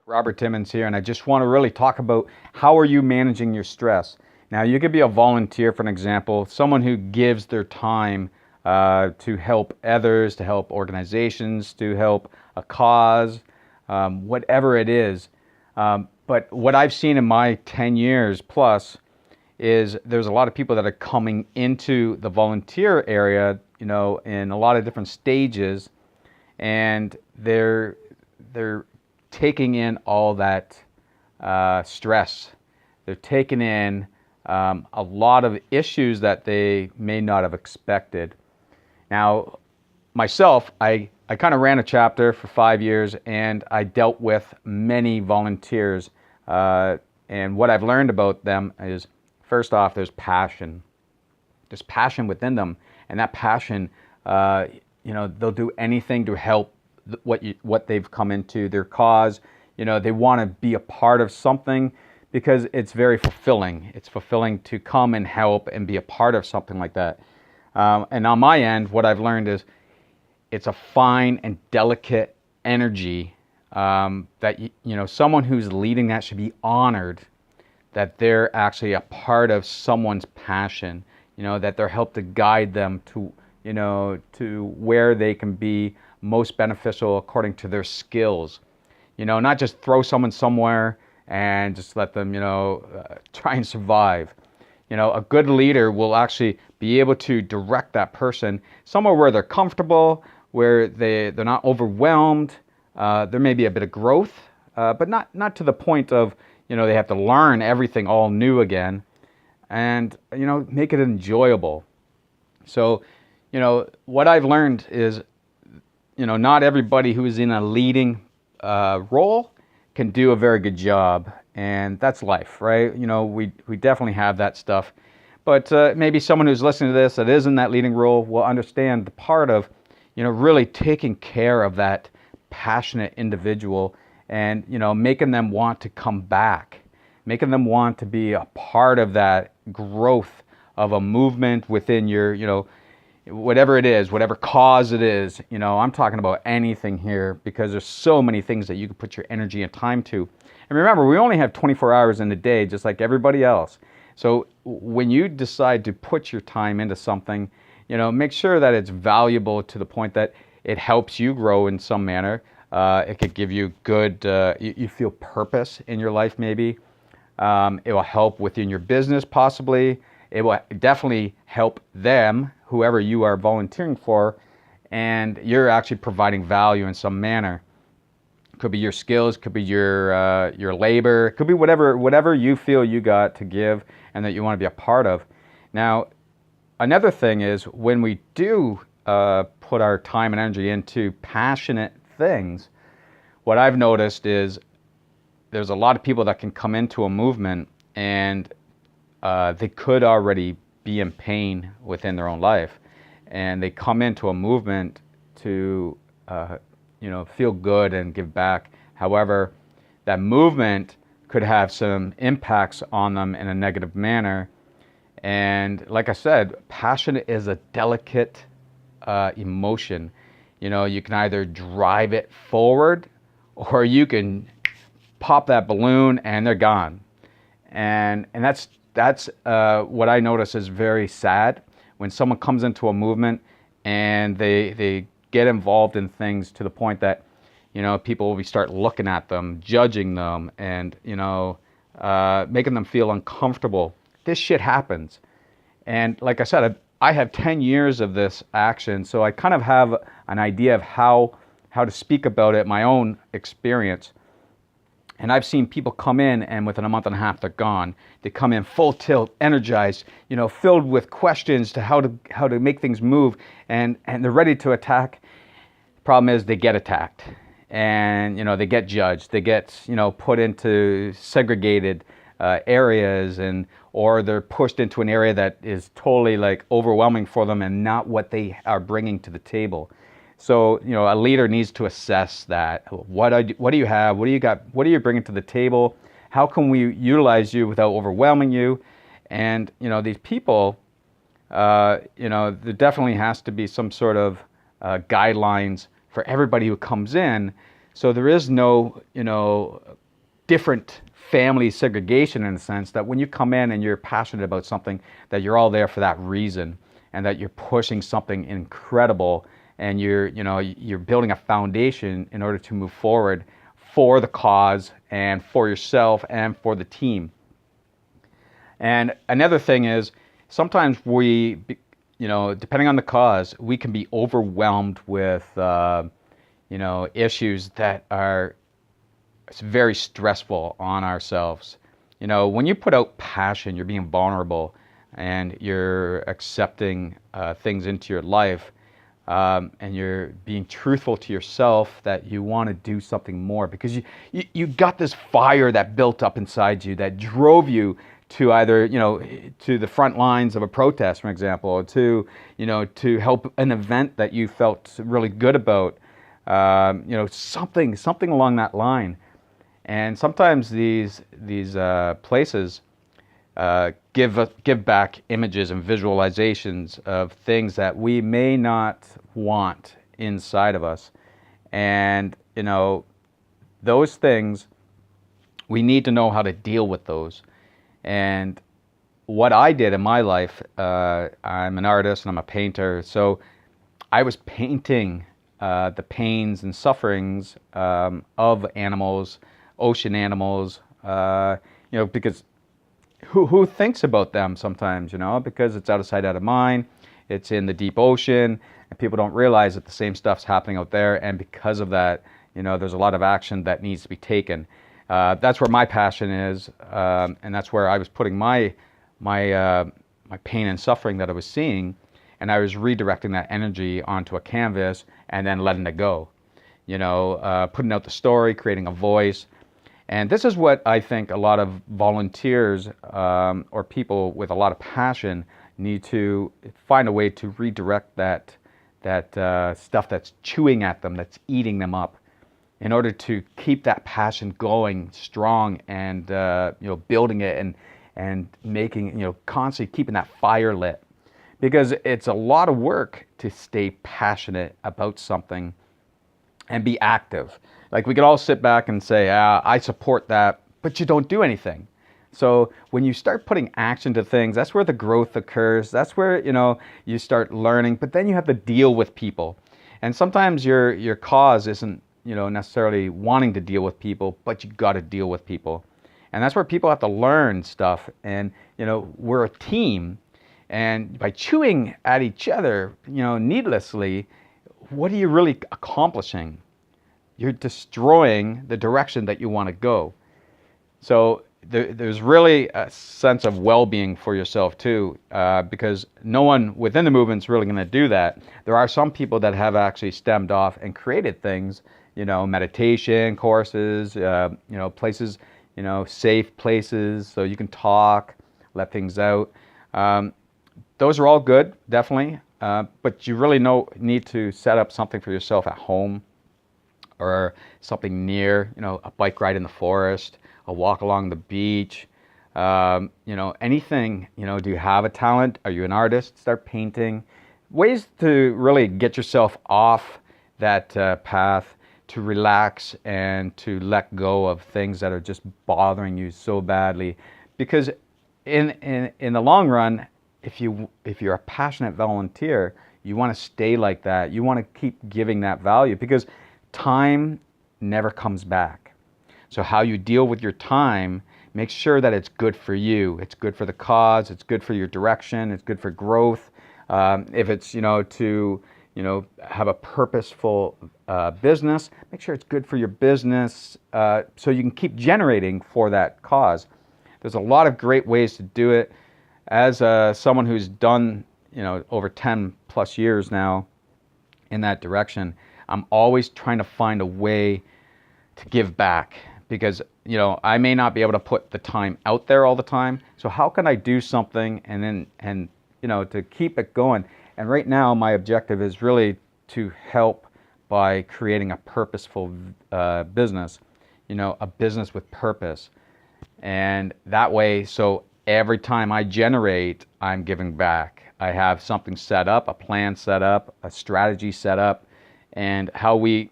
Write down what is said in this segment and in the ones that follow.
Robert Timmons here, and I just want to really talk about how are you managing your stress. Now, you could be a volunteer, for an example, someone who gives their time to help others, to help organizations, to help a cause, whatever it is. But what I've seen in my 10 years plus is there's a lot of people that are coming into the volunteer area, in a lot of different stages, and they're taking in all that stress. They're taking in a lot of issues that they may not have expected. Now, myself, I kind of ran a chapter for 5 years, and I dealt with many volunteers. And what I've learned about them is, first off, there's passion. There's passion within them, and that passion, they'll do anything to help what they've come into, their cause. They want to be a part of something because it's very fulfilling. It's fulfilling to come and help and be a part of something like that. And on my end, what I've learned is it's a fine and delicate energy that, someone who's leading that should be honored that they're actually a part of someone's passion, that they're helped to guide them to, to where they can be most beneficial according to their skills. Not just throw someone somewhere and just let them, try and survive. A good leader will actually be able to direct that person somewhere where they're comfortable, where they're not overwhelmed. There may be a bit of growth, but not to the point of, they have to learn everything all new again, and, make it enjoyable. So, what I've learned is, not everybody who is in a leading role can do a very good job, and that's life, right? We definitely have that stuff, but maybe someone who's listening to this that is in that leading role will understand the part of, really taking care of that passionate individual and, making them want to come back, making them want to be a part of that growth of a movement within your, whatever it is, whatever cause it is. I'm talking about anything here because there's so many things that you can put your energy and time to. And remember, we only have 24 hours in a day, just like everybody else. So when you decide to put your time into something, make sure that it's valuable to the point that it helps you grow in some manner. It could give you good, you feel purpose in your life maybe. It will help within your business possibly. It will definitely help them, whoever you are volunteering for, and you're actually providing value in some manner. Could be your skills, could be your labor, could be whatever you feel you got to give and that you want to be a part of. Now, another thing is when we do put our time and energy into passionate things, what I've noticed is there's a lot of people that can come into a movement and they could already be in pain within their own life, and they come into a movement to feel good and give back. However, that movement could have some impacts on them in a negative manner. And like I said, passion is a delicate emotion. You can either drive it forward or you can pop that balloon and they're gone. And that's what I notice is very sad when someone comes into a movement and they get involved in things to the point that, people will start looking at them, judging them, and, making them feel uncomfortable. This shit happens. And like I said, I have 10 years of this action, so I kind of have an idea of how to speak about it, my own experience. And I've seen people come in and within a month and a half, they're gone. They come in full tilt, energized, filled with questions to how to make things move, and they're ready to attack. Problem is they get attacked, and they get judged. They get put into segregated areas, or they're pushed into an area that is totally like overwhelming for them and not what they are bringing to the table. So, a leader needs to assess that. What do you have? What do you got? What are you bringing to the table? How can we utilize you without overwhelming you? And, these people, there definitely has to be some sort of guidelines for everybody who comes in So there is no, different family segregation in the sense that when you come in and you're passionate about something, that you're all there for that reason, and that you're pushing something incredible, and you're building a foundation in order to move forward for the cause and for yourself and for the team. And another thing is sometimes we, depending on the cause, we can be overwhelmed with, issues that are very stressful on ourselves. When you put out passion, you're being vulnerable and you're accepting things into your life, and you're being truthful to yourself that you want to do something more because you got this fire that built up inside you that drove you to either to the front lines of a protest, for example, or to help an event that you felt really good about, something along that line. And sometimes these places give back images and visualizations of things that we may not want inside of us, and those things, we need to know how to deal with those. And what I did in my life, I'm an artist and I'm a painter, so I was painting the pains and sufferings of animals, ocean animals, because who thinks about them sometimes, because it's out of sight, out of mind. It's in the deep ocean, and people don't realize that the same stuff's happening out there, and because of that, there's a lot of action that needs to be taken. That's where my passion is, and that's where I was putting my pain and suffering that I was seeing, and I was redirecting that energy onto a canvas and then letting it go. Putting out the story, creating a voice. And this is what I think a lot of volunteers or people with a lot of passion need to find a way to redirect that stuff that's chewing at them, that's eating them up, in order to keep that passion going strong and building it and making constantly keeping that fire lit, because it's a lot of work to stay passionate about something and be active. Like, we could all sit back and say, I support that, but you don't do anything. So when you start putting action to things, that's where the growth occurs. That's where, you start learning, but then you have to deal with people. And sometimes your cause isn't, necessarily wanting to deal with people, but you got to deal with people. And that's where people have to learn stuff. And, we're a team. And by chewing at each other, needlessly, what are you really accomplishing? You're destroying the direction that you want to go. So there's really a sense of well-being for yourself too, because no one within the movement is really going to do that. There are some people that have actually stemmed off and created things, meditation courses, places, safe places so you can talk, let things out. Those are all good, definitely, but you really need to set up something for yourself at home, or something near, a bike ride in the forest, a walk along the beach, anything. Do you have a talent? Are you an artist? Start painting. Ways to really get yourself off that path, to relax and to let go of things that are just bothering you so badly. Because in the long run, if you're a passionate volunteer, you want to stay like that. You want to keep giving that value, because time never comes back. So how you deal with your time, make sure that it's good for you. It's good for the cause. It's good for your direction. It's good for growth. If it's, to, have a purposeful business, make sure it's good for your business, so you can keep generating for that cause. There's a lot of great ways to do it. As someone who's done, over 10 plus years now in that direction, I'm always trying to find a way to give back, because, I may not be able to put the time out there all the time. So how can I do something and to keep it going? And right now my objective is really to help by creating a purposeful business, a business with purpose. And that way, so every time I generate, I'm giving back. I have something set up, a plan set up, a strategy set up, and how we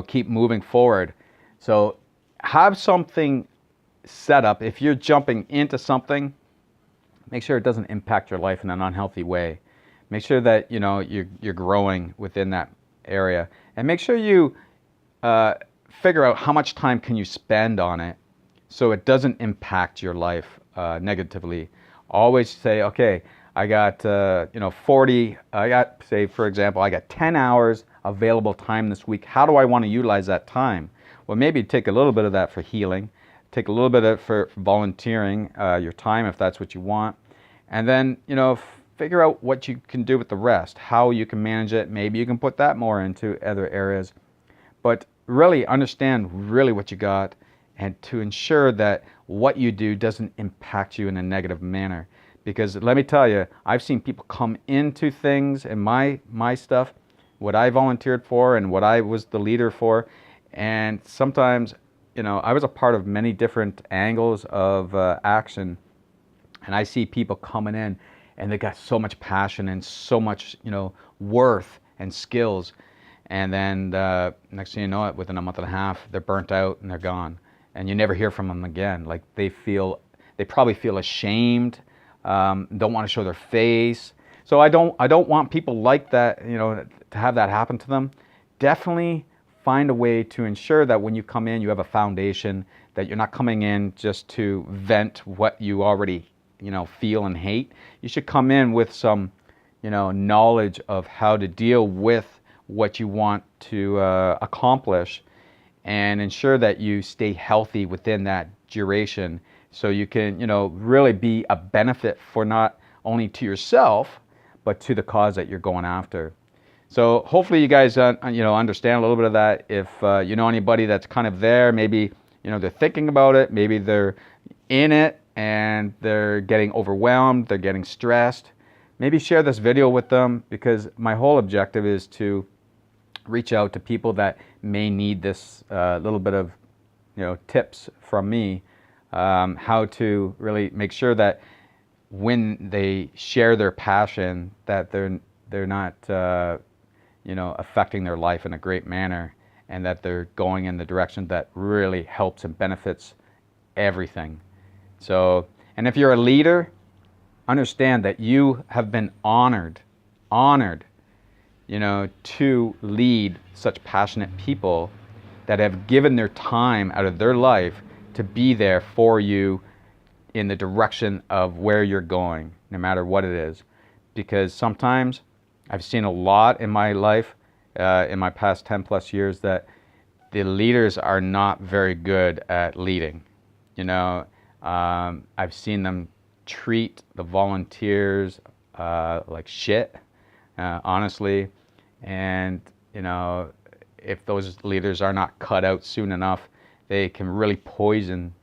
keep moving forward. So have something set up. If you're jumping into something, make sure it doesn't impact your life in an unhealthy way. Make sure that you're growing within that area, and make sure you figure out how much time can you spend on it so it doesn't impact your life negatively. Always say, okay, I got 40. I got, say for example, I got 10 hours available time this week. How do I want to utilize that time? Well, maybe take a little bit of that for healing, take a little bit of it for volunteering your time if that's what you want, and then figure out what you can do with the rest, how you can manage it. Maybe you can put that more into other areas, but really understand really what you got, and to ensure that what you do doesn't impact you in a negative manner. Because let me tell you, I've seen people come into things and my stuff, what I volunteered for and what I was the leader for, and sometimes I was a part of many different angles of action, and I see people coming in and they got so much passion and so much worth and skills, and then next thing you know it, within a month and a half, they're burnt out and they're gone, and you never hear from them again. Like they probably feel ashamed, don't want to show their face. So I don't want people like that, to have that happen to them. Definitely find a way to ensure that when you come in, you have a foundation, that you're not coming in just to vent what you already feel and hate. You should come in with some knowledge of how to deal with what you want to accomplish, and ensure that you stay healthy within that duration, so you can really be a benefit for not only to yourself but to the cause that you're going after. So hopefully you guys understand a little bit of that. If you know anybody that's kind of there, maybe they're thinking about it, maybe they're in it and they're getting overwhelmed, they're getting stressed, maybe share this video with them, because my whole objective is to reach out to people that may need this little bit of tips from me, how to really make sure that when they share their passion, that they're not affecting their life in a great manner, and that they're going in the direction that really helps and benefits everything. So, and if you're a leader, understand that you have been honored, to lead such passionate people that have given their time out of their life to be there for you in the direction of where you're going, no matter what it is. Because sometimes I've seen a lot in my life, in my past 10 plus years, that the leaders are not very good at leading. I've seen them treat the volunteers like shit, honestly. And if those leaders are not cut out soon enough, they can really poison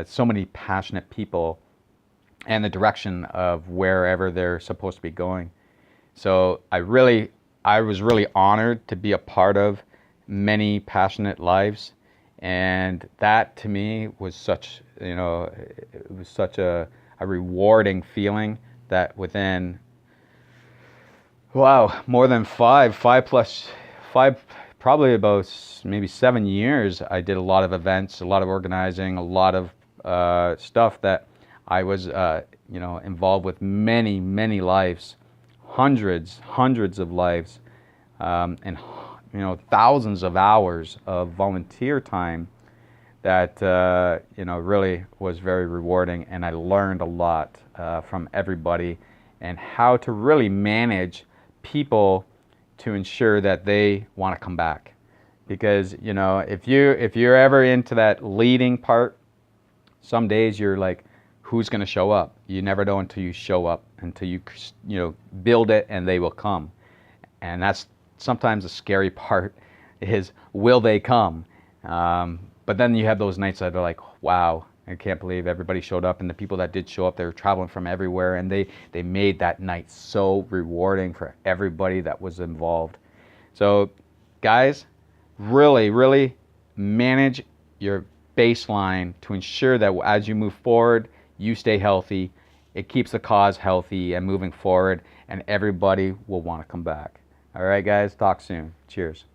so many passionate people and the direction of wherever they're supposed to be going. So I was really honored to be a part of many passionate lives, and that to me was such a rewarding feeling, that within more than five, probably about maybe 7 years, I did a lot of events, a lot of organizing, a lot of stuff that I was involved with many lives, hundreds of lives, and thousands of hours of volunteer time that really was very rewarding. And I learned a lot from everybody, and how to really manage people to ensure that they want to come back. Because if you're ever into that leading part, some days you're like, who's going to show up? You never know until you show up, until you build it, and they will come. And that's sometimes the scary part, is will they come? But then you have those nights that are like, wow, I can't believe everybody showed up. And the people that did show up, they were traveling from everywhere, and they made that night so rewarding for everybody that was involved. So guys, really manage your baseline to ensure that as you move forward, you stay healthy. It keeps the cause healthy and moving forward, and everybody will want to come back. All right, guys, talk soon. Cheers.